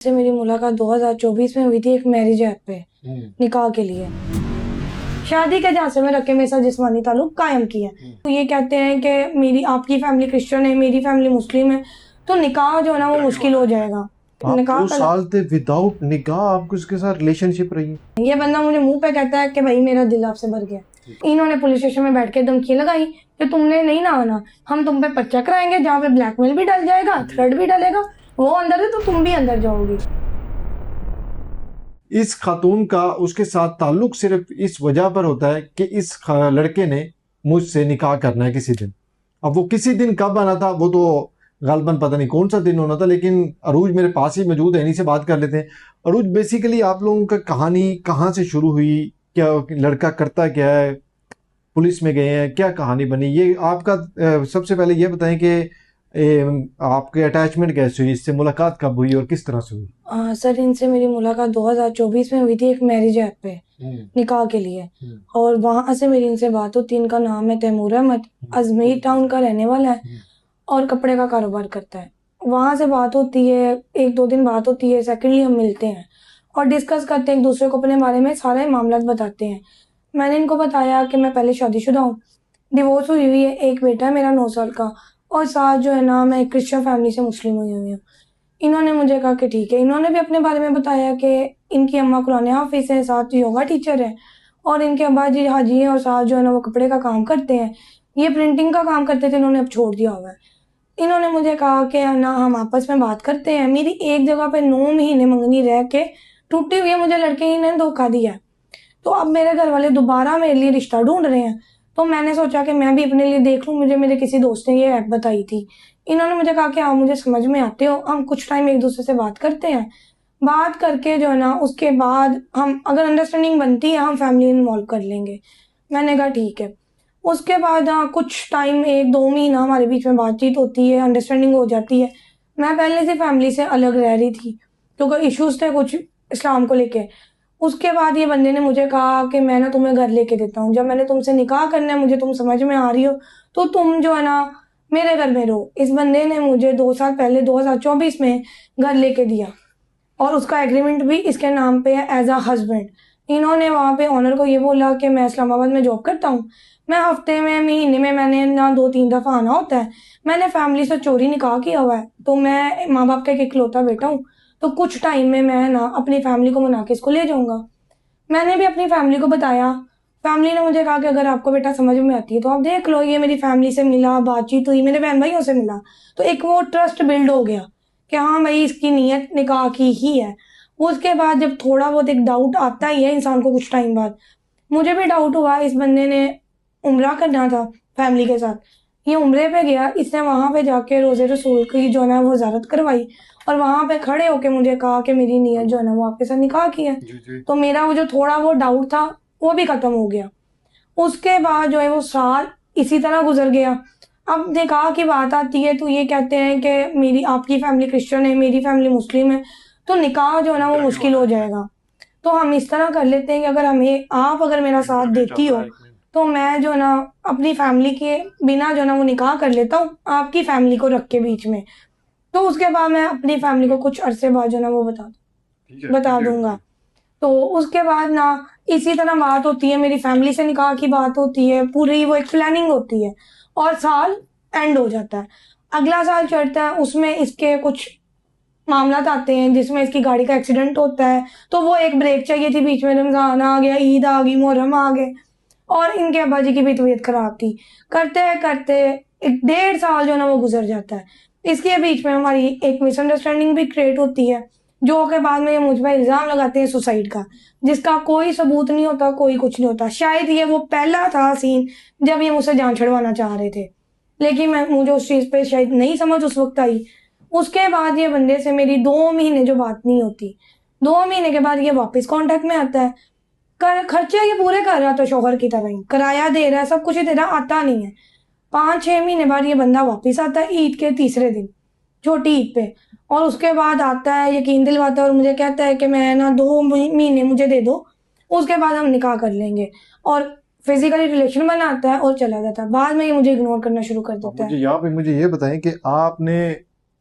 से मेरी मुलाकात 2024 में हुई थी एक मैरिज ऐप पे निकाह के लिए। शादी के झांसे में रख के मेरे साथ जिस्मानी ताल्लुक कायम किया। तो ये कहते हैं कि मेरी आपकी फैमिली क्रिश्चियन है, मेरी फैमिली मुस्लिम है, तो निकाह जो है ना वो मुश्किल हो जाएगा। आप निकाह 2 साल थे विदाउट निकाह, आपको उसके साथ रिलेशनशिप रही? ये बंदा मुझे मुंह पे कहता है कि भाई मेरा दिल आपसे भर गया। इन्होंने पुलिस स्टेशन में बैठ के धमकी लगाई कि तुमने नहीं ना आना, हम तुम पे पर्चा कराएंगे जहाँ पे ब्लैकमेल भी डल जाएगा, थ्रेट भी डलेगा। वो अंदर है तो तुम भी अंदर जाओगी। इस खातून का उसके साथ ताल्लुक सिर्फ इस वजह पर होता है कि इस लड़के ने मुझसे निकाह करना है किसी दिन। अब वो किसी दिन कब आना था वो तो गालबन पता नहीं कौन सा दिन होना था, लेकिन अरूज मेरे पास ही मौजूद है, इन्हीं से बात कर लेते हैं। अरूज, बेसिकली आप लोगों का कहानी कहाँ से शुरू हुई, क्या लड़का करता क्या है, पुलिस में गए हैं, क्या कहानी बनी, ये आपका सबसे पहले ये बताएं कि आपके अटैचमेंट कैसे हुई, इससे मुलाकात कब हुई और किस तरह से हुई? सर इनसे मेरी मुलाकात 2024 में हुई थी एक मैरिज ऐप पे निकाह के लिए। और वहां से मेरी इनसे बात होती है। इनका नाम है तैमूर अहमद, अजमेर टाउन का रहने वाला है और कपड़े का कारोबार करता है। वहां से बात होती है, 1-2 दिन बात होती है। सेकेंडली हम मिलते हैं और डिस्कस करते हैं एक दूसरे को, अपने बारे में सारे मामला बताते हैं। मैंने इनको बताया कि मैं पहले शादीशुदा हूँ, डिवोर्स हुई हुई है, एक बेटा है मेरा 9 साल का, और साथ जो है ना मैं एक क्रिश्चियन फैमिली से मुस्लिम हुई हुई हूँ। इन्होंने मुझे कहा कि ठीक है। इन्होंने भी अपने बारे में बताया कि इनकी अम्मा कुरान हाफिज है, साथ योगा टीचर है, और इनके अब्बा जी हाजी हैं, और साथ जो है ना वो कपड़े का काम करते हैं। ये प्रिंटिंग का काम करते थे, इन्होंने अब छोड़ दिया हुआ है। इन्होंने मुझे कहा कि ना हम आपस में बात करते हैं। मेरी एक जगह पे 9 महीने मंगनी रह के टूटी हुई है, मुझे लड़के ही ने धोखा दिया। तो अब मेरे घर वाले दोबारा मेरे लिए रिश्ता ढूंढ रहे हैं। तो मैंने सोचा कि मैं भी अपने लिए देख लूं। मुझे मेरे किसी दोस्त ने ये ऐप बताई थी। इन्होंने मुझे कहा कि आप मुझे समझ में आते हो, हम कुछ टाइम एक दूसरे से बात करते हैं। बात करके जो है ना उसके बाद हम अगर अंडरस्टैंडिंग बनती है हम फैमिली इन्वॉल्व कर लेंगे। मैंने कहा ठीक है। उसके बाद कुछ टाइम 1-2 महीना हमारे बीच में बातचीत होती है, अंडरस्टैंडिंग हो जाती है। मैं पहले से फैमिली से अलग रह रही थी क्योंकि इश्यूज थे कुछ इस्लाम को लेके। उसके बाद ये बंदे ने मुझे कहा कि मैं ना तुम्हें घर लेके देता हूँ, जब मैंने तुमसे निकाह करना है, मुझे तुम समझ में आ रही हो, तो तुम जो है ना मेरे घर में रहो। इस बंदे ने मुझे 2 साल पहले 2024 में घर लेके दिया और उसका एग्रीमेंट भी इसके नाम पे है एज अ हस्बैंड। इन्होंने वहाँ पे ऑनर को ये बोला कि मैं इस्लामाबाद में जॉब करता हूँ, मैं हफ्ते में महीने में मैंने ना 2-3 दफ़ा आना होता है। मैंने फैमिली से चोरी निकाह किया हुआ है, तो मैं माँ बाप का एक इकलौता बेटा हूँ, तो कुछ टाइम में मैं ना अपनी फैमिली को मना के इसको ले जाऊंगा। मैंने भी अपनी फैमिली को बताया। फैमिली ने मुझे कहा कि अगर आपको बेटा समझ में आती है तो आप देख लो। ये मेरी फैमिली से मिला, बातचीत हुई, मेरे बहन भाइयों से मिला, तो एक वो ट्रस्ट बिल्ड हो गया कि हाँ भाई इसकी नीयत निकाह की ही है। उसके बाद जब थोड़ा बहुत एक डाउट आता ही है इंसान को कुछ टाइम बाद, मुझे भी डाउट हुआ। इस बंदे ने उम्रा करना था फैमिली के साथ, ये उम्रे पे गया। इसने वहां पे जाके रोजे रसूल की जो है ना वो ज़ियारत करवाई और वहां पे खड़े होके मुझे कहा कि मेरी नीयत जो है ना वो आपके साथ निकाह की है। तो मेरा वो जो थोड़ा वो डाउट था वो भी खत्म हो गया। उसके बाद जो है वो साल इसी तरह गुजर गया। अब निकाह की बात आती है तो ये कहते हैं कि मेरी आपकी फैमिली क्रिश्चियन है, मेरी फैमिली मुस्लिम है, तो निकाह जो है ना वो मुश्किल हो जाएगा। तो हम इस तरह कर लेते हैं कि अगर मेरा साथ देती हो तो मैं जो ना अपनी फैमिली के बिना जो ना वो निकाह कर लेता हूँ आपकी फैमिली को रख के बीच में। तो उसके बाद मैं अपनी फैमिली को कुछ अरसे बाद जो ना वो बता दूंगा। तो उसके बाद ना इसी तरह बात होती है, मेरी फैमिली से निकाह की बात होती है, पूरी वो एक प्लानिंग होती है और साल एंड हो जाता है। अगला साल चढ़ता है, उसमें इसके कुछ मामलात आते हैं जिसमें इसकी गाड़ी का एक्सीडेंट होता है। तो वो एक ब्रेक चाहिए थी, बीच में रमजान आ गया, ईद आ गई, मुहर्रम आ गए, और इनके अब्बा जी की भी तबीयत खराब थी। करते करते 1.5 साल जो ना वो गुजर जाता है। इसके बीच में हमारी एक मिसअंडरस्टैंडिंग भी क्रिएट होती है, जो के बाद में ये मुझ पर इल्ज़ाम लगाते हैं सुसाइड का, जिसका कोई सबूत नहीं होता, कोई कुछ नहीं होता। शायद ये वो पहला था सीन जब ये मुझसे जान छुड़वाना चाह रहे थे, लेकिन मुझे उस चीज़ पे शायद नहीं समझ उस वक्त आई। उसके बाद ये बंदे से मेरी 2 महीने जो बात नहीं होती, 2 महीने के बाद ये वापस कांटेक्ट में आता है। खर्चे ये पूरे कर रहा था शौहर की तरह ही, किराया दे रहा है, सब कुछ ही दे रहा, आता नहीं है। 5-6 महीने बाद ये बंदा वापस आता है ईद के तीसरे दिन, छोटी ईद पे, और उसके बाद आता है, यकीन दिलवाता है और मुझे कहता है कि मैं ना 2 महीने मुझे दे दो, उसके बाद हम निकाह कर लेंगे, और फिजिकली रिलेशन बनाता है और चला जाता है। बाद में ये मुझे इग्नोर करना शुरू कर देता है। मुझे यहाँ पे मुझे ये बताएं कि आपने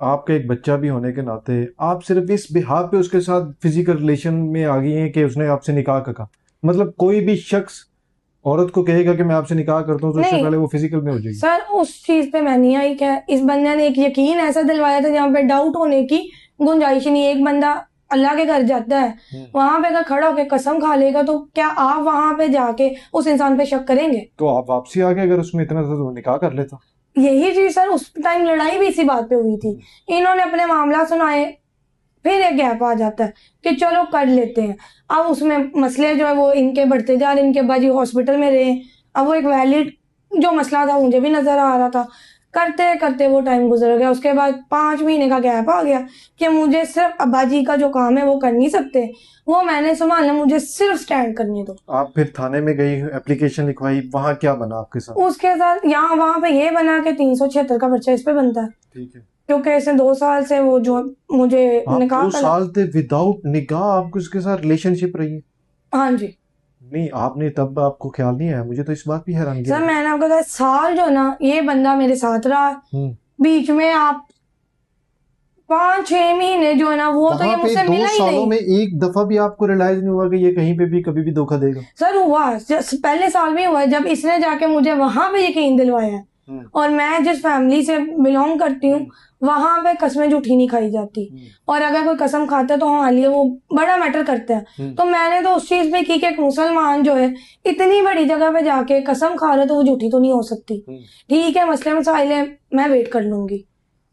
आपका एक बच्चा भी होने के नाते आप सिर्फ इस बिहार पे उसके साथ फिजिकल रिलेशन में आ गई हैं कि उसने आपसे निकाह का कहा? मतलब कोई भी शख्स औरत को कहेगा कि मैं आपसे निकाह करता हूँ तो उससे नहीं पहले वो फिजिकल में हो जाएगी। सर, उस चीज पे मैं नहीं आई। क्या इस बंदे ने एक यकीन ऐसा दिलवाया था जहाँ पे डाउट होने की गुंजाइश ही नहीं। एक बंदा अल्लाह के घर जाता है, वहां पे अगर खड़ा होकर कसम खा लेगा तो क्या आप वहां पे जाके उस इंसान पे शक करेंगे? तो आप वापसी आ गए अगर उसमें इतना था तो निकाह कर लेता। यही चीज सर, उस टाइम लड़ाई भी इसी बात पे हुई थी। इन्होंने अपने मामला सुनाए, फिर एक गैप आ जाता है कि चलो कर लेते हैं। अब उसमें मसले जो है वो इनके बढ़ते जा रहे, इनके बाजी हॉस्पिटल में रहे। अब वो एक वैलिड जो मसला था मुझे भी नजर आ रहा था। करते करते वो टाइम गुजर गया। उसके बाद 5 महीने का गैप आ गया कि मुझे सिर्फ अब्बाजी का जो काम है वो कर नहीं सकते, वो मैंने संभालना, मुझे सिर्फ स्टैंड करने दो। आप फिर थाने में गई, एप्लीकेशन लिखवाई, वहां क्या बना आपके साथ? उसके साथ यहाँ वहां पे ये बना के 376 का पर्चा इस पे बनता है, ठीक है। क्योंकि इसने 2 साल से वो जो मुझे आप निकाह 2 साल थे विदाउट निकाह आपको उसके साथ रिलेशनशिप रही है? हाँ जी नहीं आपने तब आपको ख्याल नहीं आया? मुझे तो इस बात भी हैरानगी सर, लगी। मैंने आपको बताया साल जो ना ये बंदा मेरे साथ रहा, बीच में आप 5-6 महीने जो है ना वो तो ये वहां पे मुझसे 2 मिला ही सालों नहीं। में एक दफा भी आपको रियलाइज नहीं हुआ कि ये कहीं पे भी कभी भी धोखा देगा? सर हुआ, पहले साल में हुआ जब इसने जाके मुझे वहां पे यकीन दिलवाया है। और मैं जिस फैमिली से बिलोंग करती हूँ वहां पे कसमें झूठी नहीं खाई जाती। और अगर कोई कसम खाता है तो हाँ लिए वो बड़ा मैटर करता है। तो मैंने तो उस चीज पे की कि एक मुसलमान जो है इतनी बड़ी जगह पे जाके कसम खा रहा है तो वो झूठी तो नहीं हो सकती। ठीक है, मसले मसाइल है, मैं वेट कर लूंगी।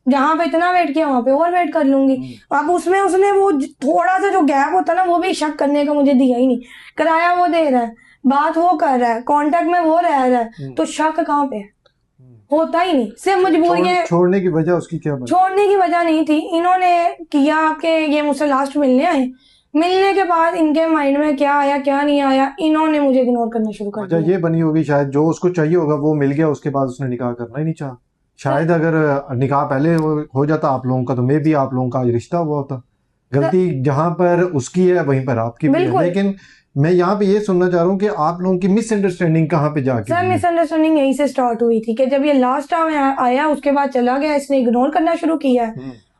जहां पे इतना वेट किया वहां पे और वेट कर लूंगी। अब उसमें उसने वो थोड़ा सा जो गैप होता है ना वो भी शक करने का मुझे दिया ही नहीं। किराया वो दे रहा है, बात वो कर रहा है, कांटेक्ट में वो रह रहा है, तो शक कहाँ पे है? होता ही नहीं। सिर्फ मजबूरियां छोड़ने की वजह उसकी क्या बनी? छोड़ने की वजह नहीं थी। इन्होंने किया कि ये मुझसे लास्ट मिलने आए, मिलने के बाद इनके माइंड में क्या आया क्या नहीं आया, इन्होंने मुझे इग्नोर करना शुरू कर वजह दिया। ये बनी होगी शायद जो उसको चाहिए होगा वो मिल गया, उसके बाद उसने निकाह करना ही नहीं चाहा। शायद अगर निकाह पहले हो जाता आप लोगों का तो मे भी आप लोगों का आज रिश्ता हुआ होता। गलती जहां पर उसकी है वहीं पर आपकी भी है। लेकिन मैं यहाँ पे ये सुनना चाह रहा हूँ कि आप लोगों की मिसअंडरस्टैंडिंग कहाँ पे जाके? सर मिसअंडरस्टैंडिंग यहीं से स्टार्ट हुई थी कि जब ये लास्ट टाइम आया उसके बाद चला गया, इसने इग्नोर करना शुरू किया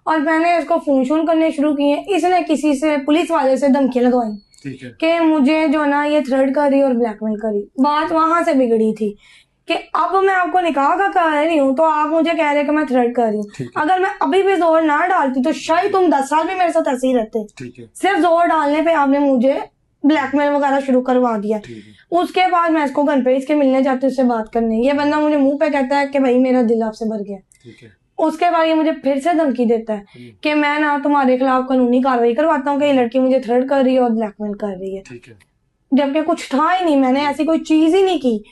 और मैंने इसको फोन शोन करने शुरू किए। इसने किसी से, पुलिस वाले से धमकियां लगवाई कि मुझे जो ना ये थ्रेट करी और ब्लैकमेल करी। बात वहां से बिगड़ी थी कि अब मैं आपको निकाह का कह रही हूँ तो आप मुझे कह रहे कि मैं थ्रेट कर रही हूँ। अगर मैं अभी भी जोर ना डालती तो शायद तुम 10 साल भी मेरे साथ ऐसे ही रहते। सिर्फ जोर डालने पे आपने मुझे ब्लैकमेल वगैरह शुरू करवा दिया। उसके बाद मैं इसको घर पे इसके मिलने जाती हूँ, उससे बात करने, ये बंदा मुझे मुंह पे कहता है कि भाई मेरा दिल आपसे भर गया। उसके बाद ये मुझे फिर से धमकी देता है कि मैं ना तुम्हारे खिलाफ कानूनी कार्रवाई करवाता हूँ कि ये लड़की मुझे थ्रेट कर रही है और ब्लैकमेल कर रही है। जबकि कुछ था ही नहीं, मैंने ऐसी कोई चीज ही नहीं की।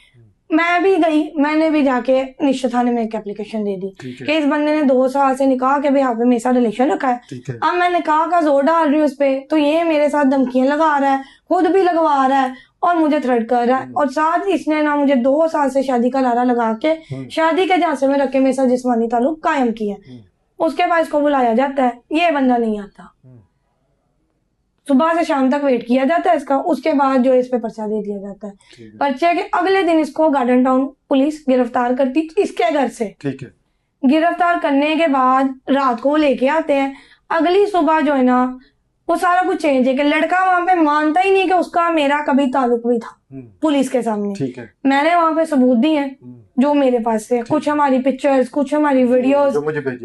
मैं भी गई, मैंने भी जाके निश्चित थाने में एक एप्लीकेशन दे दी कि इस बंदे ने 2 साल से निकाह के बिहाफ पे मेरे साथ रिलेशन रखा है। अब मैं निकाह का जोर डाल रही हूँ उस पे तो ये मेरे साथ धमकियां लगा रहा है, खुद भी लगवा रहा है और मुझे थ्रेट कर रहा है। और साथ इसने ना मुझे 2 साल से शादी का लारा लगा के शादी के झांसे में रख के मेरे साथ जिस्मानी ताल्लुक कायम किया। उसके बाद इसको बुलाया जाता है, ये बंदा नहीं आता। सुबह से शाम तक वेट किया जाता है इसका, उसके बाद जो इस पे पर्चा दे दिया जाता है। पर्चे के अगले दिन इसको गार्डन टाउन पुलिस गिरफ्तार करती इसके घर से। गिरफ्तार करने के बाद रात को लेके आते हैं, अगली सुबह जो है ना वो सारा कुछ चेंज है कि लड़का वहां पे मानता ही नहीं कि उसका मेरा कभी ताल्लुक भी था पुलिस के सामने। मैंने वहां पे सबूत दिए हैं जो मेरे पास है, कुछ हमारी पिक्चर्स, कुछ हमारी वीडियोस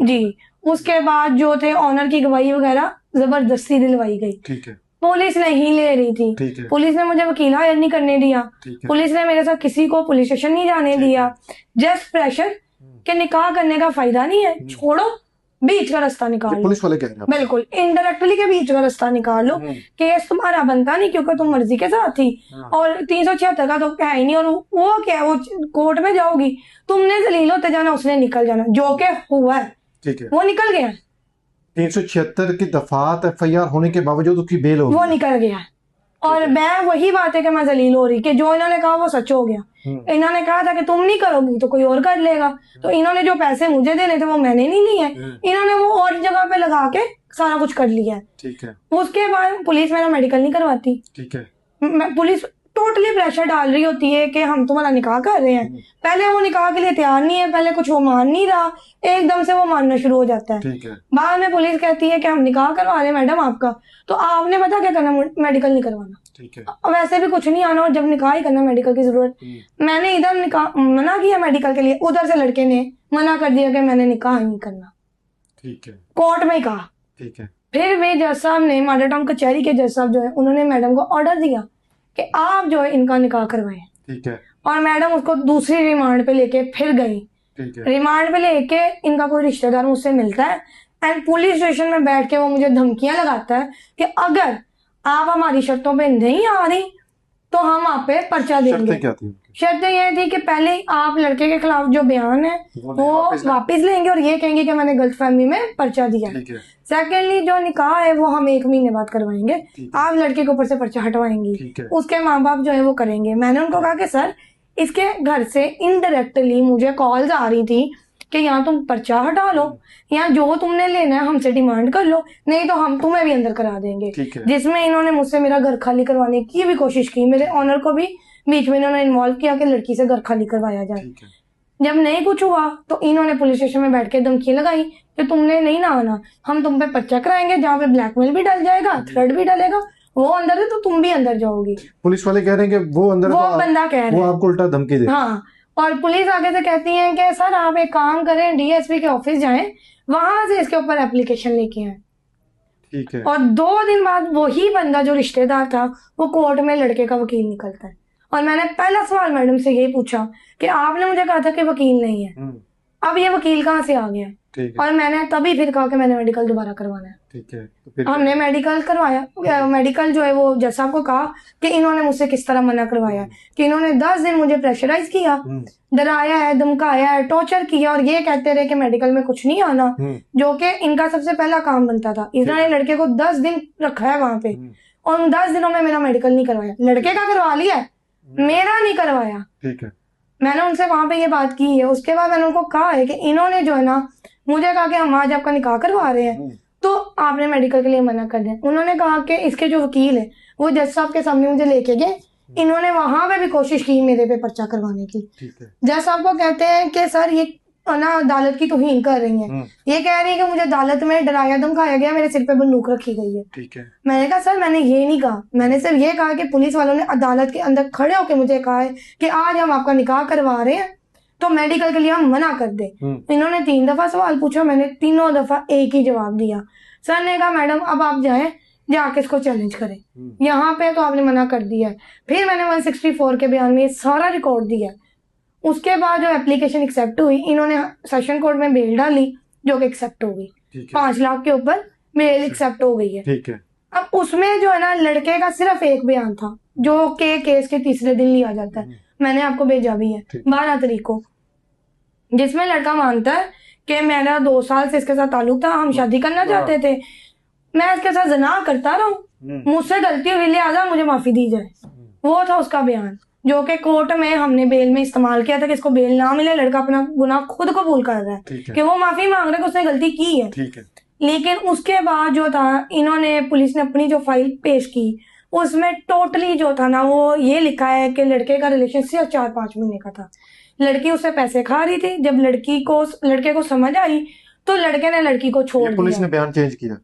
जी। उसके बाद जो थे ऑनर की गवाही वगैरह जबरदस्ती दिलवाई गई। पुलिस नहीं ले रही थी। पुलिस ने मुझे वकील हायर नहीं करने दिया। पुलिस ने मेरे साथ किसी को पुलिस स्टेशन नहीं जाने दिया। जस्ट प्रेशर के निकाह करने का फायदा नहीं है, छोड़ो, बीच का रास्ता निकाल लो। पुलिस वाले कह रहे हैं बिल्कुल इनडायरेक्टली के बीच का रास्ता निकाल लो। केस तुम्हारा बनता नहीं क्योंकि तुम मर्जी के साथ थी और 376 का तो है ही नहीं। और वो क्या है, वो कोर्ट में जाओगी, तुमने जलील होते जाना, उसने निकल जाना, जो के हुआ है वो निकल गया। 376 की दफात FIR होने के बावजूद उसकी बेल हो गई, वो निकल गया। और मैं वही बात है कि मैं जलील हो रही कि जो इन्होंने कहा वो सच हो गया। इन्होंने कहा था कि तुम नहीं करोगी तो कोई और कर लेगा, तो इन्होंने जो पैसे मुझे देने थे वो मैंने नहीं लिए, इन्होंने वो और जगह पे लगा के सारा कुछ कर लिया है। उसके बाद पुलिस मेरा मेडिकल नहीं करवाती। पुलिस टोटली प्रेशर डाल रही होती है कि हम तुम्हारा निकाह कर रहे हैं। पहले वो निकाह के लिए तैयार नहीं है, पहले कुछ वो मान नहीं रहा, एकदम से वो मानना शुरू हो जाता है। ठीक है। बाद में पुलिस कहती है कि हम निकाह करवा रहे हैं मैडम आपका, तो आपने पता क्या करना, मेडिकल नहीं करवाना। ठीक है। वैसे भी कुछ नहीं आना, और जब निकाह ही करना मेडिकल की जरूरत। मैंने इधर निकाह मना किया मेडिकल के लिए, उधर से लड़के ने मना कर दिया कि मैंने निकाह नहीं करना। ठीक है। कोर्ट में कहा। ठीक है। फिर वे जज साहब ने, मॉडल टाउन कचहरी के जज साहब जो है, उन्होंने मैडम को ऑर्डर दिया कि आप जो है इनका निकाह करवाएं। ठीक है। और मैडम उसको दूसरी रिमांड पे लेके फिर गई। ठीक है। रिमांड पे लेके इनका कोई रिश्तेदार मुझसे मिलता है एंड पुलिस स्टेशन में बैठ के वो मुझे धमकियां लगाता है कि अगर आप हमारी शर्तों पे नहीं आ रही तो हम आप पे पर्चा देंगे। शर्तें क्या थी? शर्तें ये थी कि पहले आप लड़के के खिलाफ जो बयान है वो वापस लेंगे और ये कहेंगे कि मैंने गलतफहमी में पर्चा दिया। सेकेंडली जो निकाह है वो हम 1 महीने बाद करवाएंगे, आप लड़के के ऊपर से पर्चा हटवाएंगी, उसके माँ बाप जो है वो करेंगे। मैंने उनको कहा कि सर इसके घर से इनडायरेक्टली मुझे कॉल्स आ रही थी कि यहाँ तुम पर्चा हटा लो, यहाँ जो तुमने लेना है हमसे डिमांड कर लो, नहीं तो हम तुम्हें भी अंदर करा देंगे। जिसमें इन्होंने मुझसे मेरा घर खाली करवाने की भी कोशिश की, मेरे ऑनर को भी बीच में इन्होंने इन्वॉल्व किया कि लड़की से घर खाली करवाया जाए। जब नहीं कुछ हुआ तो इन्होंने पुलिस स्टेशन में बैठ के धमकी लगाई कि तुमने नहीं ना आना, हम तुम पे पर्चा कराएंगे जहाँ पे ब्लैकमेल भी डल जाएगा, थ्रेट भी डलेगा, वो अंदर है तो तुम भी अंदर जाओगी। पुलिस वाले कह रहे हैं कि वो अंदर, वो बंदा कह रहा है, वो आपको उल्टा धमकी दे। हाँ, और पुलिस आगे से कहती है कि सर आप एक काम करें, डीएसपी के ऑफिस जाएं, वहां से इसके ऊपर एप्लीकेशन लेके आए। ठीक है। और 2 दिन बाद वही बंदा जो रिश्तेदार था वो कोर्ट में लड़के का वकील निकलता है। और मैंने पहला सवाल मैडम से यही पूछा कि आपने मुझे कहा था कि वकील नहीं है, अब ये वकील कहाँ से आ गया? और मैंने तभी फिर कहा कि मैंने मेडिकल दोबारा करवाना है। ठीक है। तो फिर हमने मेडिकल करवाया। मेडिकल जो है वो जज साहब को कहा कि इन्होंने मुझसे किस तरह मना करवाया कि इन्होंने 10 दिन मुझे प्रेशराइज किया, डराया है, धमकाया है, टॉर्चर किया, और ये कहते रहे कि मेडिकल में कुछ नहीं आना, जो कि इनका सबसे पहला काम बनता था। इन्होंने लड़के को 10 दिन रखा है वहां पे, और उन 10 दिनों में मेरा मेडिकल नहीं करवाया। लड़के का करवा लिया, मेरा नहीं करवाया। ठीक है। मैंने उनसे वहां पे ये बात की है। उसके बाद मैंने उनको कहा है कि इन्होंने जो है ना मुझे कहा कि हम आज आपका निकाह करवा रहे हैं, तो आपने मेडिकल के लिए मना कर दिया। उन्होंने कहा कि इसके जो वकील है वो जज साहब के सामने मुझे लेके गए, इन्होंने वहां पे भी कोशिश की मेरे पे पर्चा करवाने की। जज साहब को कहते हैं कि सर ये ना अदालत की तौहीन कर रही है, ये कह रही है कि मुझे अदालत में डराया धमकाया गया, मेरे सिर पे बंदूक रखी गई है। ठीक है। मैंने कहा सर मैंने ये नहीं कहा, मैंने सिर्फ ये कहा कि पुलिस वालों ने अदालत के अंदर खड़े होकर मुझे कहा है कि आज हम आपका निकाह करवा रहे हैं तो मेडिकल के लिए हम मना कर दे। इन्होंने 3 दफा सवाल पूछा, मैंने तीनों दफा एक ही जवाब दिया। सर ने कहा मैडम अब आप जाएं, जाके इसको चैलेंज करें, यहाँ पे तो आपने मना कर दिया है। फिर मैंने 164 के बयान में ये सारा रिकॉर्ड दिया। उसके बाद जो एप्लीकेशन एक्सेप्ट हुई, इन्होंने सेशन कोर्ट में बेल डाली जो कि एक्सेप्ट हो गई। 5 लाख के ऊपर बेल एक्सेप्ट हो गई है। ठीक है। अब उसमें जो है ना लड़के का सिर्फ एक बयान था जो कि केस के तीसरे दिन लिया जाता है, मैंने आपको भेजा भी है 12 तारीख को, जिसमें लड़का मानता है कि मेरा 2 साल से इसके साथ ताल्लुक था, हम शादी करना चाहते थे, मैं इसके साथ ज़िना करता रहा हूँ, मुझसे गलती हुई लिहाजा मुझे माफी दी जाए। वो था उसका बयान जो कि कोर्ट में हमने बेल में इस्तेमाल किया था कि इसको बेल ना मिले। लड़का अपना गुनाह खुद कबूल कर रहा है कि वो माफी मांग रहा है कि उसने गलती की है। लेकिन उसके बाद जो था इन्होंने, पुलिस ने अपनी जो फाइल पेश की उसमें टोटली जो था ना वो ये लिखा है कि लड़के का रिलेशन सिर्फ 4-5 महीने का था। लड़की उससे पैसे खा रही थी। जब लड़के को समझ आई तो लड़के ने लड़की को छोड़ दिया। पुलिस ने बयान चेंज किया?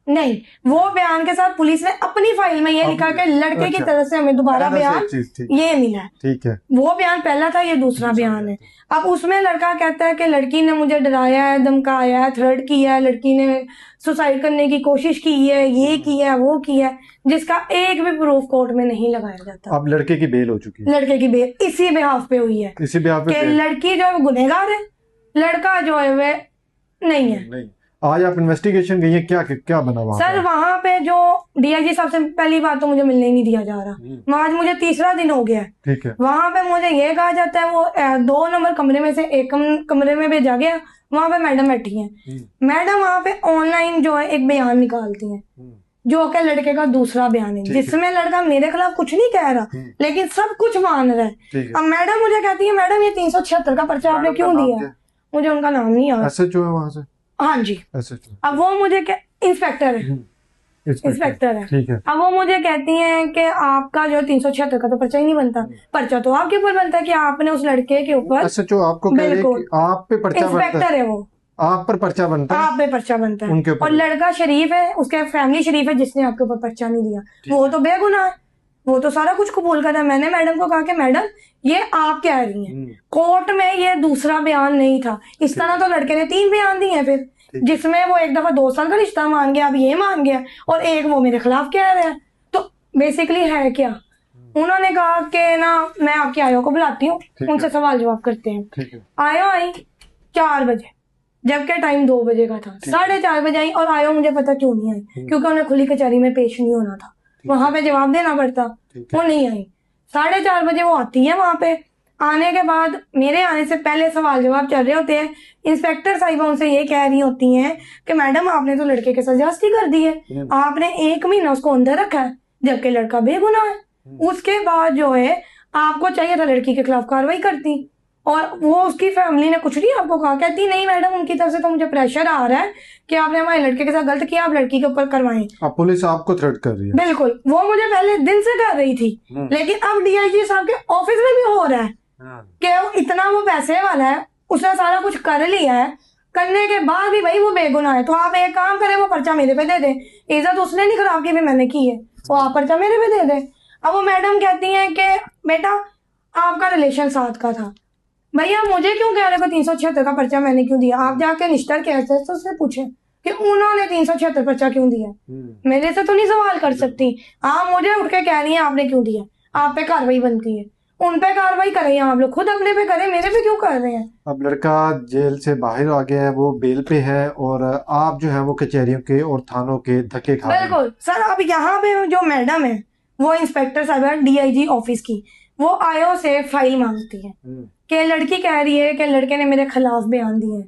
नहीं, वो बयान के साथ पुलिस ने अपनी फाइल में ये लिखा कि लड़के की तरफ से हमें दोबारा बयान ये मिला है। ठीक है। वो बयान पहला था, ये दूसरा बयान है। अब उसमें लड़का कहता है कि लड़की ने मुझे डराया है, धमकाया है, थ्रेट किया है, लड़की ने सुसाइड करने की कोशिश की है, ये किया है, वो किया है, जिसका एक भी प्रूफ कोर्ट में नहीं लगाया जाता। अब लड़के की बेल हो चुकी है। लड़के की बेल इसी बिहाफ पे हुई है, इसी बिहाफ पे लड़की जो है गुनहगार है, लड़का जो है वह नहीं है। आज आप इन्वेस्टिगेशन गई है, क्या बना वहाँ? सर वहाँ पे जो डीआईजी साहब से पहली बात तो मुझे मिलने ही नहीं दिया जा रहा। आज मुझे 3रा दिन हो गया है। ठीक है। वहाँ पे मुझे ये कहा जाता है वो 2 नंबर कमरे में से एक कमरे में भेजा गया, वहाँ पे मैडम बैठी हैं। मैडम वहाँ पे ऑनलाइन जो है एक बयान निकालती हैं जो कि लड़के का दूसरा बयान है, जिसमें लड़का मेरे खिलाफ कुछ नहीं कह रहा लेकिन सब कुछ मान रहा है। अब मैडम मुझे कहती है मैडम ये 376 का पर्चा आपने क्यों दिया? मुझे उनका नाम नहीं याद। SHO है वहाँ से? हाँ जी। SHO। अब वो मुझे क्या, इंस्पेक्टर है, इंस्पेक्टर है। ठीक है। अब वो मुझे कहती हैं कि आपका जो 376 का तो पर्चा ही नहीं बनता, पर्चा तो आपके ऊपर बनता है कि आपने उस लड़के के ऊपर। SHO आपको कह रहे हैं कि आप पे पर्चा बनता है? इंस्पेक्टर है वो, आप पर पर्चा बनता है? आप पे पर्चा बनता है उनके ऊपर। और लड़का शरीफ है, उसके फैमिली शरीफ है, जिसने आपके ऊपर पर्चा नहीं दिया वो तो बेगुनाह है, वो तो सारा कुछ कबूल कर रहा है। मैंने मैडम को कहा कि मैडम ये आप कह रही हैं, कोर्ट में ये दूसरा बयान नहीं था, इस तरह तो लड़के ने 3 बयान दिए हैं फिर, जिसमें वो एक दफा 2 साल का रिश्ता मान गया, अब ये मान गया, और एक वो मेरे खिलाफ कह रहा है। तो बेसिकली है क्या, उन्होंने कहा कि ना मैं आपके आयो को बुलाती हूँ, उनसे सवाल जवाब करते हैं। आयो आई 4 बजे, जबकि टाइम 2 बजे का था, 4:30 बजे आई, और आयो मुझे पता क्यों नहीं आई, क्योंकि उन्हें खुली कचहरी में पेश नहीं होना था, वहां पे जवाब देना पड़ता, वो नहीं आई। 4:30 बजे वो आती है, वहां पे आने के बाद मेरे आने से पहले सवाल जवाब चल रहे होते हैं। इंस्पेक्टर साहिबा उनसे ये कह रही होती हैं कि मैडम आपने तो लड़के के साथ ज्यादती कर दी है, आपने 1 महीना उसको अंदर रखा है, जबकि लड़का बेगुनाह है। उसके बाद जो है आपको चाहिए था लड़की के खिलाफ कार्रवाई करती, और वो उसकी फैमिली ने कुछ नहीं आपको कहा, कहती नहीं मैडम उनकी तरफ से तो मुझे प्रेशर आ रहा है कि आपने हमारे लड़के के साथ गलत किया, आप लड़की के ऊपर करवाएं। अब पुलिस आपको थ्रेट कर रही है? बिल्कुल, वो मुझे पहले दिन से कर रही थी, लेकिन अब DIG साहब के ऑफिस में भी हो रहा है कि वो इतना वो पैसे वाला है, उसने सारा कुछ कर लिया है, करने के बाद भी भाई वो बेगुनाह है। तो आप एक काम करें, वो पर्चा मेरे पे दे दे, इज्जत उसने नहीं खराब की, मैंने की है, वो आप पर्चा मेरे पे दे दे। अब वो मैडम कहती हैं कि बेटा आपका रिलेशन 7 का था, भैया मुझे क्यों कह रहे हो 376 का पर्चा मैंने क्यों दिया, आप जाके निश्तर के एसएसओ से पूछें कि उन्होंने 376 पर्चा क्यों दिया, मेरे से तो नहीं सवाल कर सकती आप, मुझे उठ के कह रही है आपने क्यों दिया, आप पे कार्रवाई बनती है, उन पे कार्रवाई करें, आप लोग खुद अपने पे करें, मेरे पे क्यों कर रहे हैं। अब लड़का जेल से बाहर आ गया है, वो बेल पे है, और आप जो है वो कचहरियों के और थानों के धक्के खा रहे हैं। बिल्कुल सर, अब यहाँ पे जो मैडम है वो इंस्पेक्टर साहब DIG ऑफिस की, वो आयो से फाइल मांगती है कि लड़की कह रही है कि लड़के ने मेरे खिलाफ बयान दिए,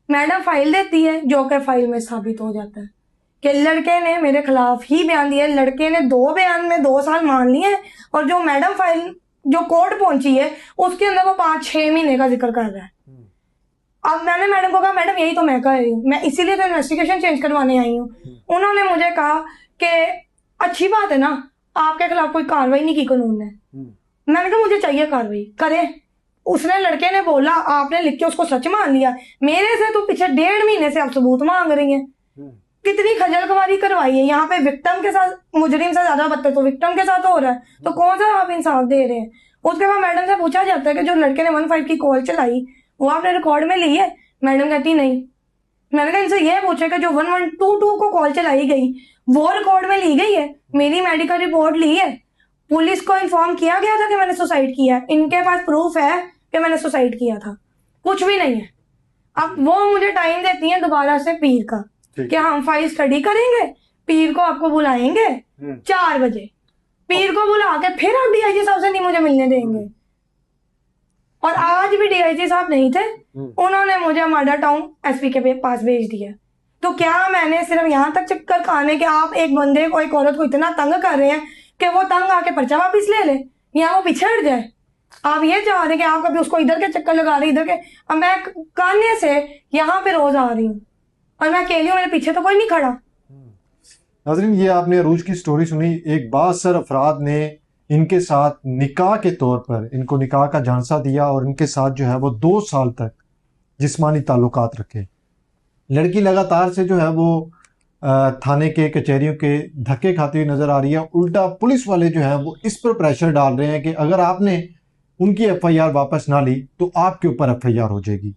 मैडम फाइल देती है, जो कि फाइल में साबित हो जाता है कि लड़के ने मेरे खिलाफ ही बयान दिया, लड़के ने 2 बयान में 2 साल मान लिए, और जो मैडम फाइल जो कोर्ट पहुंची है उसके अंदर वो 5-6 महीने का जिक्र कर रहा है। अब मैंने मैडम को कहा मैडम यही तो मैं कह रही हूँ, मैं इसीलिए तो इन्वेस्टिगेशन चेंज करवाने आई हूँ। उन्होंने मुझे कहा कि अच्छी बात है ना, आपके खिलाफ कोई कार्रवाई नहीं की कानून ने। मैंने कहा मुझे चाहिए कार्रवाई करे। उसने लड़के ने बोला आपने लिख के उसको सच मान लिया, मेरे से तो पिछले 1.5 महीने से आप सबूत मांग रही हैं, कितनी खजल खुआरी करवाई है। यहाँ पे विक्टिम के साथ, मुजरिम से ज्यादा बदतर तो विक्टिम के साथ हो रहा है, तो कौन सा आप इंसाफ दे रहे हैं। उसके बाद मैडम से पूछा जाता है कि जो लड़के ने 15 की कॉल चलाई वो आपने रिकॉर्ड में ली है, मैडम कहती नहीं। मैंने कहा इनसे यह पूछा कि जो 1122 को कॉल चलाई गई वो रिकॉर्ड में ली गई है, मेरी मेडिकल रिपोर्ट ली है, पुलिस को इन्फॉर्म किया गया था कि मैंने सुसाइड किया है, इनके पास प्रूफ है कि मैंने सुसाइड किया था, कुछ भी नहीं है। अब वो मुझे टाइम देती है दोबारा से पीर का कि हम फाइल स्टडी करेंगे, पीर को आपको बुलाएंगे 4 बजे, पीर को बुला के फिर आप DIG साहब से नहीं मुझे मिलने देंगे। और आज भी DIG साहब नहीं थे, उन्होंने मुझे मर्डर टाउन SP के पास भेज दिया। तो क्या मैंने सिर्फ यहाँ तक चक्कर खाने के आप एक बंदे को, एक औरत को इतना तंग कर रहे हैं कि वो तंग आके पर्चा वापिस ले ले या वो पिछड़ जाए, आप ये चाह रहे हैं कि आप कभी उसको इधर के चक्कर लगा रहे इधर के। अब मैं कान्य से यहाँ पे रोज आ रही हूँ और मैं अकेली हूँ, मेरे पीछे तो कोई नहीं खड़ा। नाज़रीन, ये आपने अरूज की स्टोरी सुनी। एक बासर अफराद ने इनके साथ निकाह के तौर पर इनको निकाह का झांसा दिया और इनके साथ जो है वो 2 साल तक जिस्मानी ताल्लुकात रखे। लड़की लगातार से जो है वो थाने के कचहरियों के धक्के खाती हुई नजर आ रही है। उल्टा पुलिस वाले जो है वो इस पर प्रेशर डाल रहे हैं कि अगर आपने उनकी FIR वापस ना ली तो आपके ऊपर FIR हो जाएगी।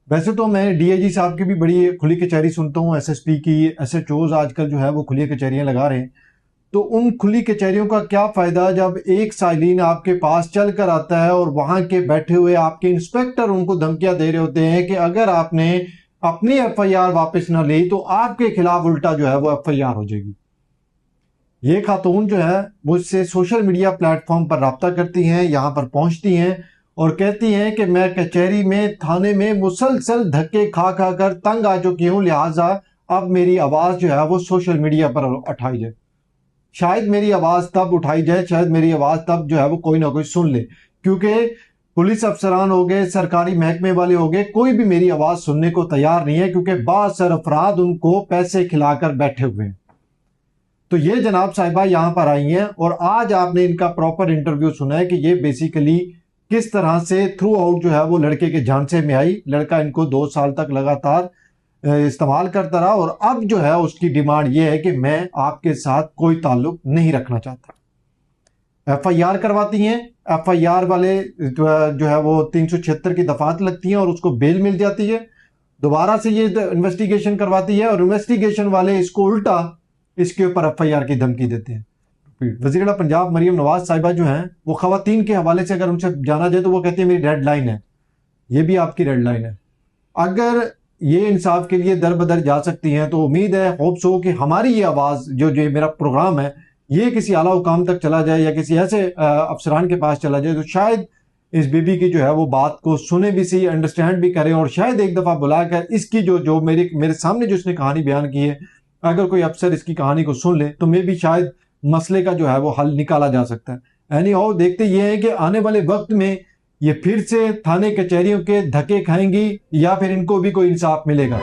वैसे तो मैं DIG साहब की भी बड़ी खुली कचहरी सुनता हूँ, SSP की, SHOs आजकल जो है वो खुली कचहरियाँ लगा रहे हैं। तो उन खुली कचहरियों का क्या फ़ायदा जब एक साइलिन आपके पास चल कर आता है और वहाँ के बैठे हुए आपके इंस्पेक्टर उनको धमकियाँ दे रहे होते हैं कि अगर आपने अपनी FIR वापस ना ली तो आपके खिलाफ उल्टा जो है वो FIR हो जाएगी। ये खातून जो है मुझसे सोशल मीडिया प्लेटफॉर्म पर रब्ता करती हैं, यहाँ पर पहुँचती हैं और कहती हैं कि मैं कचहरी में, थाने में मुसलसल धक्के खा खा कर तंग आ चुकी हूँ, लिहाजा अब मेरी आवाज़ जो है वो सोशल मीडिया पर उठाई जाए। शायद मेरी आवाज़ तब उठाई जाए, शायद मेरी आवाज़ तब जो है वो कोई ना कोई सुन ले, क्योंकि पुलिस अफसरान हो गए, सरकारी महकमे वाले हो गए, कोई भी मेरी आवाज़ सुनने को तैयार नहीं है, क्योंकि बासर अफराद उनको पैसे खिलाकर बैठे हुए हैं। तो ये जनाब साहिबा यहाँ पर आई हैं और आज आपने इनका प्रॉपर इंटरव्यू सुना है कि ये बेसिकली किस तरह से थ्रू आउट जो है वो लड़के के झांसे में आई। लड़का इनको 2 साल तक लगातार इस्तेमाल करता रहा और अब जो है उसकी डिमांड ये है कि मैं आपके साथ कोई ताल्लुक नहीं रखना चाहता। FIR करवाती हैं, FIR वाले जो है वो 376 की दफात लगती हैं और उसको बेल मिल जाती है। दोबारा से ये इन्वेस्टिगेशन करवाती है और इन्वेस्टिगेशन वाले इसको उल्टा इसके ऊपर FIR की धमकी देते हैं। वज़ीर पंजाब मरियम नवाज साहिबा जो हैं वो खवातीन के हवाले से अगर उनसे जाना जाए तो वो कहती है मेरी रेड लाइन है, ये भी आपकी रेड लाइन है। अगर ये इंसाफ के लिए दर बदर जा सकती हैं तो उम्मीद है, होप्स हो कि हमारी ये आवाज़ जो मेरा प्रोग्राम है ये किसी आला हुकाम तक चला जाए या किसी ऐसे अफसरान के पास चला जाए तो शायद इस बीबी की जो है वो बात को सुने भी सी, अंडरस्टैंड भी करें और शायद एक दफ़ा बुलाकर इसकी जो मेरे सामने जो इसने कहानी बयान की है, अगर कोई अफसर इसकी कहानी को सुन ले तो मे भी शायद मसले का जो है वो हल निकाला जा सकता है। एनी हाउ देखते ये हैं कि आने वाले वक्त में ये फिर से थाने कचहरियों के धक्के खाएंगी या फिर इनको भी कोई इंसाफ मिलेगा।